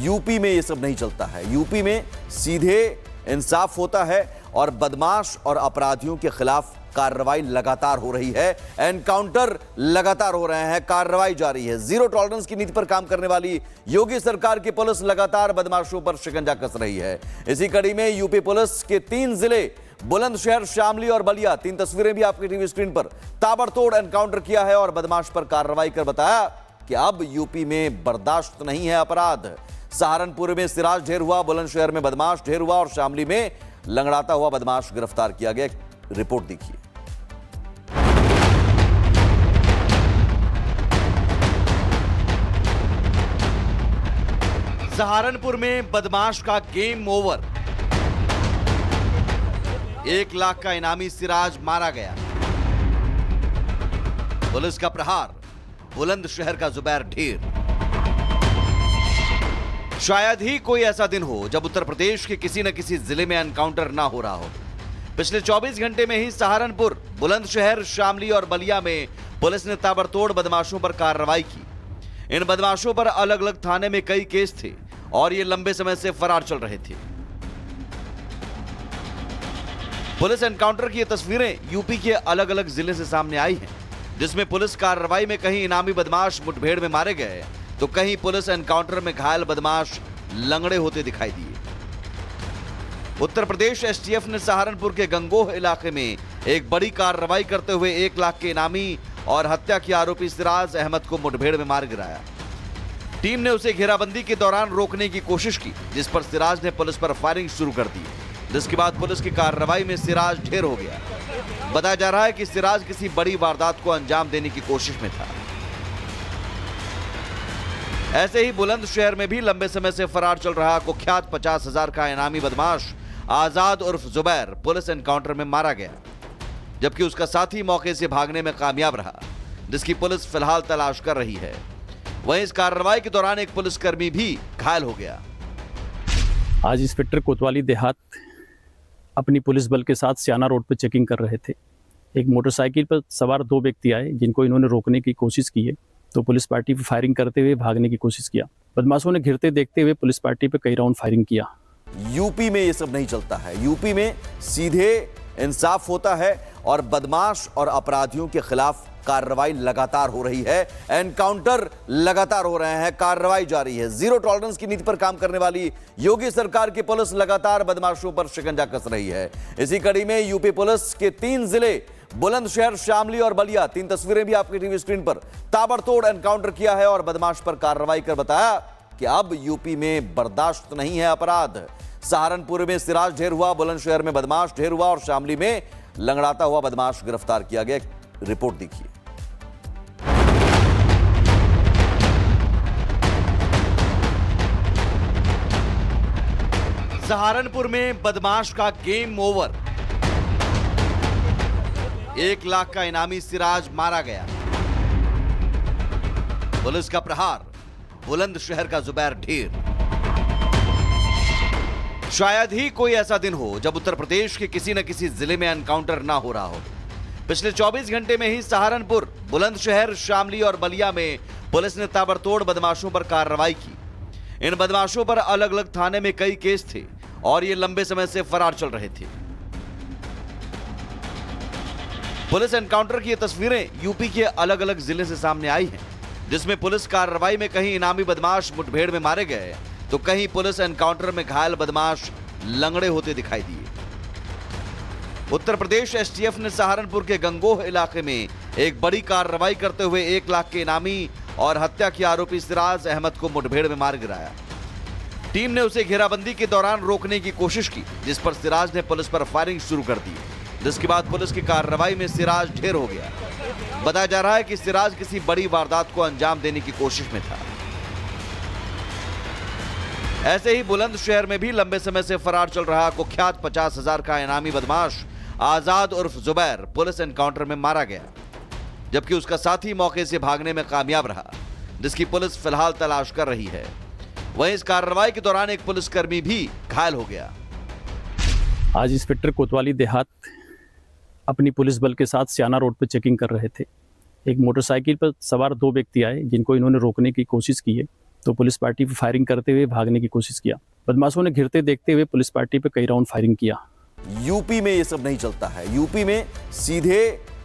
UP में ये सब नहीं चलता है। यूपी में सीधे इंसाफ होता है और बदमाश और अपराधियों के खिलाफ कार्रवाई लगातार हो रही है। एनकाउंटर लगातार हो रहे हैं, कार्रवाई जारी है। जीरो टॉलरेंस की नीति पर काम करने वाली योगी सरकार की पुलिस लगातार बदमाशों पर शिकंजा कस रही है। इसी कड़ी में यूपी पुलिस के 3 जिले बुलंदशहर, शामली और बलिया, 3 तस्वीरें भी आपकी टीवी स्क्रीन पर, ताबड़तोड़ एनकाउंटर किया है और बदमाश पर कार्रवाई कर बताया कि अब यूपी में बर्दाश्त नहीं है अपराध। सहारनपुर में सिराज ढेर हुआ, बुलंदशहर में बदमाश ढेर हुआ और शामली में लंगड़ाता हुआ बदमाश गिरफ्तार किया गया। रिपोर्ट देखिए। सहारनपुर में बदमाश का गेम ओवर। 1 लाख का इनामी सिराज मारा गया। पुलिस का प्रहार, बुलंदशहर का जुबैर ढेर। शायद ही कोई ऐसा दिन हो जब उत्तर प्रदेश के किसी न किसी जिले में एनकाउंटर ना हो रहा हो। पिछले 24 घंटे में ही सहारनपुर, बुलंदशहर, शामली और बलिया में पुलिस ने ताबड़तोड़ बदमाशों पर कार्रवाई की। इन बदमाशों पर अलग अलग थाने में कई केस थे और ये लंबे समय से फरार चल रहे थे। पुलिस एनकाउंटर की ये तस्वीरें यूपी के अलग अलग जिले से सामने आई हैं, जिसमें पुलिस कार्रवाई में कहीं इनामी बदमाश मुठभेड़ में मारे गए तो कहीं पुलिस एनकाउंटर में घायल बदमाश लंगड़े होते दिखाई दिए। उत्तर प्रदेश एसटीएफ ने सहारनपुर के गंगोह इलाके में एक बड़ी कार्रवाई करते हुए 1 लाख के इनामी और हत्या के आरोपी सिराज अहमद को मुठभेड़ में मार गिराया। टीम ने उसे घेराबंदी के दौरान रोकने की कोशिश की, जिस पर सिराज ने पुलिस पर फायरिंग शुरू कर दी, जिसके बाद पुलिस की कार्रवाई में सिराज ढेर हो गया। बताया जा रहा है कि सिराज किसी बड़ी वारदात को अंजाम देने की कोशिश में था। ऐसे ही बुलंदशहर में भी लंबे समय से फरार चल रहा कुख्यात 50,000 का इनामी बदमाश आजाद उर्फ जुबैर पुलिस एनकाउंटर में मारा गया, जबकि उसका साथी मौके से भागने में कामयाब रहा, जिसकी पुलिस फिलहाल तलाश कर रही है। वहीं इस कार्रवाई के दौरान एक पुलिसकर्मी भी घायल हो गया। आज इंस्पेक्टर कोतवाली देहात अपनी पुलिस बल के साथ सियाना रोड पर चेकिंग कर रहे थे। एक मोटरसाइकिल पर सवार 2 व्यक्ति आए, जिनको इन्होंने रोकने की कोशिश की है, तो पुलिस पार्टी पर फायरिंग करते हुए भागने की कोशिश किया। बदमाशों ने घिरते देखते हुए पुलिस पार्टी पर कई राउंड फायरिंग किया। यूपी में ये सब नहीं चलता है। यूपी में सीधे इंसाफ होता है और बदमाश और अपराधियों के खिलाफ कार्रवाई लगातार हो रही है। एनकाउंटर लगातार हो रहे हैं, कार्रवाई जारी है। जीरो टॉलरेंस की नीति पर काम करने वाली योगी सरकार की पुलिस लगातार बदमाशों पर शिकंजा कस रही है। इसी कड़ी में यूपी पुलिस के 3 जिले बुलंदशहर, शामली और बलिया, 3 तस्वीरें भी आपकी टीवी स्क्रीन पर, ताबड़तोड़ एनकाउंटर किया है और बदमाश पर कार्रवाई कर बताया कि अब यूपी में बर्दाश्त नहीं है अपराध। सहारनपुर में सिराज ढेर हुआ, बुलंदशहर में बदमाश ढेर हुआ और शामली में लंगड़ाता हुआ बदमाश गिरफ्तार किया गया। रिपोर्ट देखिए। सहारनपुर में बदमाश का गेम ओवर। 1 लाख का इनामी सिराज मारा गया। पुलिस का प्रहार, बुलंदशहर का जुबैर ढेर। शायद ही कोई ऐसा दिन हो जब उत्तर प्रदेश के किसी न किसी जिले में एनकाउंटर ना हो रहा हो। पिछले 24 घंटे में ही सहारनपुर, बुलंदशहर, शामली और बलिया में पुलिस ने ताबड़तोड़ बदमाशों पर कार्रवाई की। इन बदमाशों पर अलग अलग थाने में कई केस थे और ये लंबे समय से फरार चल रहे थे। पुलिस एनकाउंटर की ये तस्वीरें यूपी के अलग अलग जिले से सामने आई हैं, जिसमें पुलिस कार्रवाई में कहीं इनामी बदमाश मुठभेड़ में मारे गए तो कहीं पुलिस एनकाउंटर में घायल बदमाश लंगड़े होते दिखाई दिए। उत्तर प्रदेश एसटीएफ ने सहारनपुर के गंगोह इलाके में एक बड़ी कार्रवाई करते हुए 1 लाख के इनामी और हत्या के आरोपी सिराज अहमद को मुठभेड़ में मार गिराया। टीम ने उसे घेराबंदी के दौरान रोकने की कोशिश की, जिस पर सिराज ने पुलिस पर फायरिंग शुरू कर दी, जिसके बाद पुलिस की कार्रवाई में सिराज ढेर हो गया। बताया जा रहा है कि सिराज किसी बड़ी वारदात को अंजाम देने की कोशिश में था। ऐसे ही बुलंदशहर में भी लंबे समय से फरार चल रहा कुख्यात 50,000 का इनामी बदमाश आजाद उर्फ जुबैर पुलिस एनकाउंटर में मारा गया, जबकि उसका साथी मौके से भागने में कामयाब रहा, जिसकी पुलिस फिलहाल तलाश कर रही है। वहीं इस कार्रवाई के दौरान एक पुलिसकर्मी भी घायल हो गया। आज इंस्पेक्टर कोतवाली देहात अपनी पुलिस बल के साथ सियाना रोड पर चेकिंग कर रहे थे। एक मोटरसाइकिल पर सवार 2 व्यक्ति आए, जिनको इन्होंने रोकने की कोशिश की है, तो पुलिस पार्टी पे फायरिंग करते हुए भागने की कोशिश किया। बदमाशों ने घिरते देखते हुए पुलिस पार्टी पे कई राउंड फायरिंग किया। यूपी में ये सब नहीं चलता है। यूपी में सीधे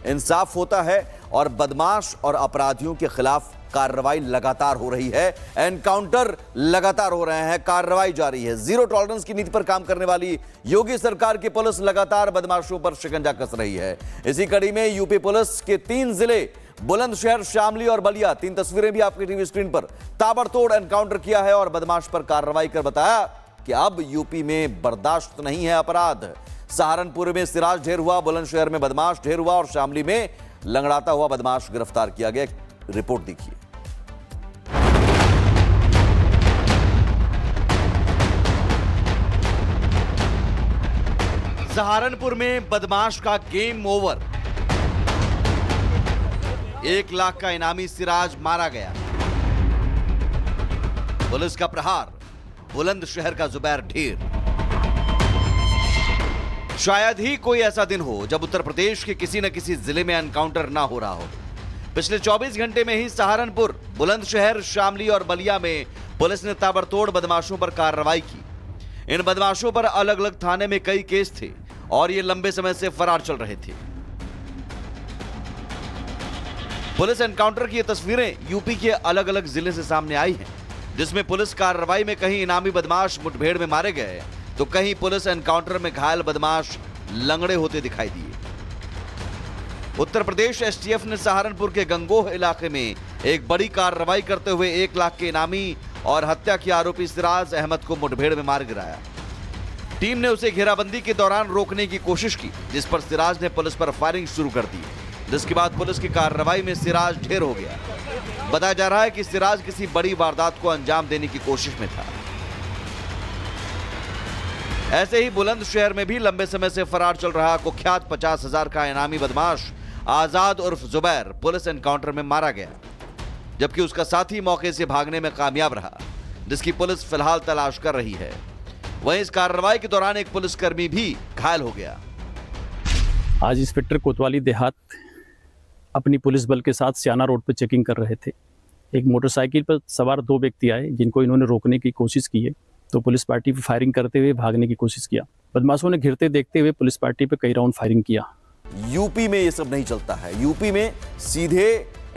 इंसाफ होता है और बदमाश और अपराधियों के खिलाफ कार्रवाई लगातार हो रही है। एनकाउंटर लगातार हो रहे हैं, कार्रवाई जारी है। जीरो टॉलरेंस की नीति पर काम करने वाली योगी सरकार की पुलिस लगातार बदमाशों पर शिकंजा कस रही है। इसी कड़ी में यूपी पुलिस के 3 जिले बुलंदशहर, शामली और बलिया, 3 तस्वीरें भी आपकी टीवी स्क्रीन पर, ताबड़तोड़ एनकाउंटर किया है और बदमाश पर कार्रवाई कर बताया कि अब यूपी में बर्दाश्त नहीं है अपराध। सहारनपुर में सिराज ढेर हुआ, बुलंदशहर में बदमाश ढेर हुआ और शामली में लंगड़ाता हुआ बदमाश गिरफ्तार किया गया। रिपोर्ट देखिए। सहारनपुर में बदमाश का गेम ओवर। 1 लाख का इनामी सिराज मारा गया। पुलिस का प्रहार, बुलंदशहर का जुबैर ढेर। शायद ही कोई ऐसा दिन हो जब उत्तर प्रदेश के किसी न किसी जिले में एनकाउंटर ना हो रहा हो। पिछले 24 घंटे में ही सहारनपुर, बुलंदशहर, शामली और बलिया में पुलिस ने ताबड़तोड़ बदमाशों पर कार्रवाई की। इन बदमाशों पर अलग अलग थाने में कई केस थे और ये लंबे समय से फरार चल रहे थे। पुलिस एनकाउंटर की ये तस्वीरें यूपी के अलग अलग जिले से सामने आई हैं, जिसमें पुलिस कार्रवाई में कहीं इनामी बदमाश मुठभेड़ में मारे गए तो कहीं पुलिस एनकाउंटर में घायल बदमाश लंगड़े होते दिखाई दिए। उत्तर प्रदेश एसटीएफ ने सहारनपुर के गंगोह इलाके में एक बड़ी कार्रवाई करते हुए 1 लाख के इनामी और हत्या के आरोपी सिराज अहमद को मुठभेड़ में मार गिराया। टीम ने उसे घेराबंदी के दौरान रोकने की कोशिश की, जिस पर सिराज ने पुलिस पर फायरिंग शुरू कर दी, जिसके बाद पुलिस की कार्रवाई में सिराज ढेर हो गया। बताया जा रहा है कि सिराज किसी बड़ी वारदात को अंजाम देने की कोशिश में था। ऐसे ही बुलंदशहर में भी लंबे समय से फरार चल रहा कुख्यात 50,000 का इनामी बदमाश आजाद उर्फ जुबैर पुलिस एनकाउंटर में मारा गया, जबकि उसका साथी मौके से भागने में कामयाब रहा, जिसकी पुलिस फिलहाल तलाश कर रही है। वहीं इस कार्रवाई के दौरान एक पुलिसकर्मी भी घायल हो गया। आज इंस्पेक्टर कोतवाली देहात अपनी पुलिस बल के साथ सियाना रोड पर चेकिंग कर रहे थे। एक मोटरसाइकिल पर सवार 2 व्यक्ति आए, जिनको इन्होंने रोकने की कोशिश की है, तो पुलिस पार्टी पे फायरिंग करते हुए भागने की कोशिश किया। बदमाशों ने घिरते देखते हुए पुलिस पार्टी पे कई राउंड फायरिंग किया। यूपी में ये सब नहीं चलता है। यूपी में सीधे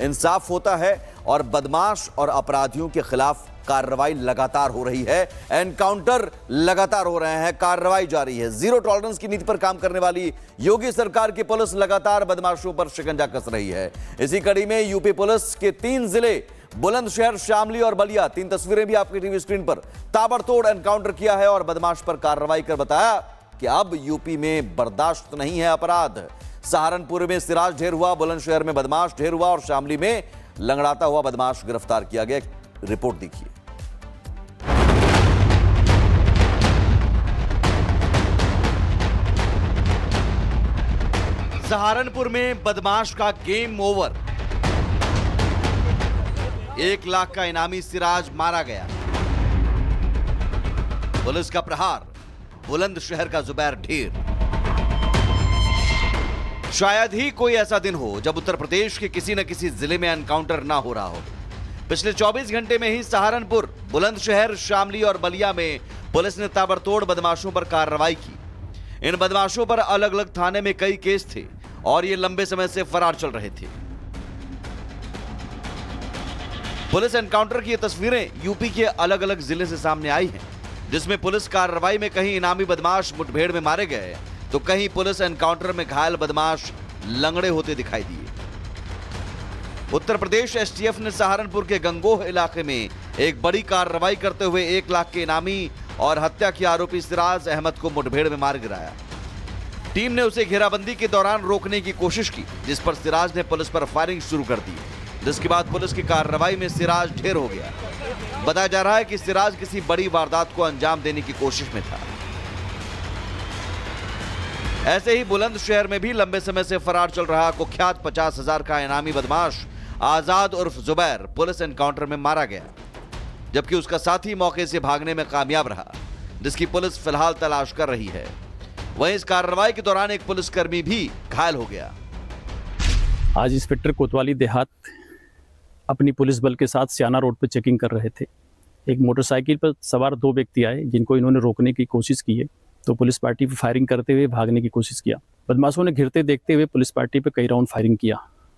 इंसाफ होता है और बदमाश और अपराधियों के खिलाफ कार्रवाई लगातार हो रही है। एनकाउंटर लगातार हो रहे हैं, कार्रवाई जारी है। जीरो टॉलरेंस की नीति पर काम करने वाली योगी सरकार की पुलिस लगातार बदमाशों पर शिकंजा कस रही है। इसी कड़ी में यूपी पुलिस के 3 जिले बुलंदशहर, शामली और बलिया, 3 तस्वीरें भी आपकी टीवी स्क्रीन पर, ताबड़तोड़ एनकाउंटर किया है और बदमाश पर कार्रवाई कर बताया कि अब यूपी में बर्दाश्त नहीं है अपराध। सहारनपुर में सिराज ढेर हुआ, बुलंदशहर में बदमाश ढेर हुआ और शामली में लंगड़ाता हुआ बदमाश गिरफ्तार किया गया। रिपोर्ट देखिए। सहारनपुर में बदमाश का गेम ओवर। 1 लाख का इनामी सिराज मारा गया। पुलिस का प्रहार, बुलंदशहर का जुबैर ढेर। शायद ही कोई ऐसा दिन हो जब उत्तर प्रदेश के किसी न किसी जिले में एनकाउंटर ना हो रहा हो। पिछले 24 घंटे में ही सहारनपुर, बुलंदशहर, शामली और बलिया में पुलिस ने ताबड़तोड़ बदमाशों पर कार्रवाई की। इन बदमाशों पर अलग अलग थाने में कई केस थे और ये लंबे समय से फरार चल रहे थे। पुलिस एनकाउंटर की ये तस्वीरें यूपी के अलग अलग जिले से सामने आई हैं, जिसमें पुलिस कार्रवाई में कहीं इनामी बदमाश मुठभेड़ में मारे गए तो कहीं पुलिस एनकाउंटर में घायल बदमाश लंगड़े होते दिखाई दिए। उत्तर प्रदेश एसटीएफ ने सहारनपुर के गंगोह इलाके में एक बड़ी कार्रवाई करते हुए 1 लाख के इनामी और हत्या के आरोपी सिराज अहमद को मुठभेड़ में मार गिराया। टीम ने उसे घेराबंदी के दौरान रोकने की कोशिश की, जिस पर सिराज ने पुलिस पर फायरिंग शुरू कर दी, जिसके बाद पुलिस की कार्रवाई में सिराज ढेर हो गया। बताया जा रहा है कि सिराज किसी बड़ी वारदात को अंजाम देने की कोशिश में था। ऐसे ही बुलंदशहर में भी लंबे समय से फरार चल रहा कुख्यात 50,000 का इनामी बदमाश आजाद उर्फ जुबैर पुलिस एनकाउंटर में मारा गया, जबकि उसका साथी मौके से भागने में कामयाब रहा, जिसकी पुलिस फिलहाल तलाश कर रही है। वहीं इस कार्रवाई के दौरान एक पुलिसकर्मी भी घायल हो गया। आज इंस्पेक्टर कोतवाली देहात अपनी पुलिस बल के साथ सियाना रोड पर चेकिंग कर रहे थे। एक मोटरसाइकिल पर सवार दो व्यक्ति आए जिनको इन्होंने रोकने की कोशिश की है। तो पुलिस पार्टी पर फायरिंग करते हुए भागने की कोशिश किया। बदमाशों ने घिरते देखते हुए पुलिस पार्टी पर कई राउंड फायरिंग किया।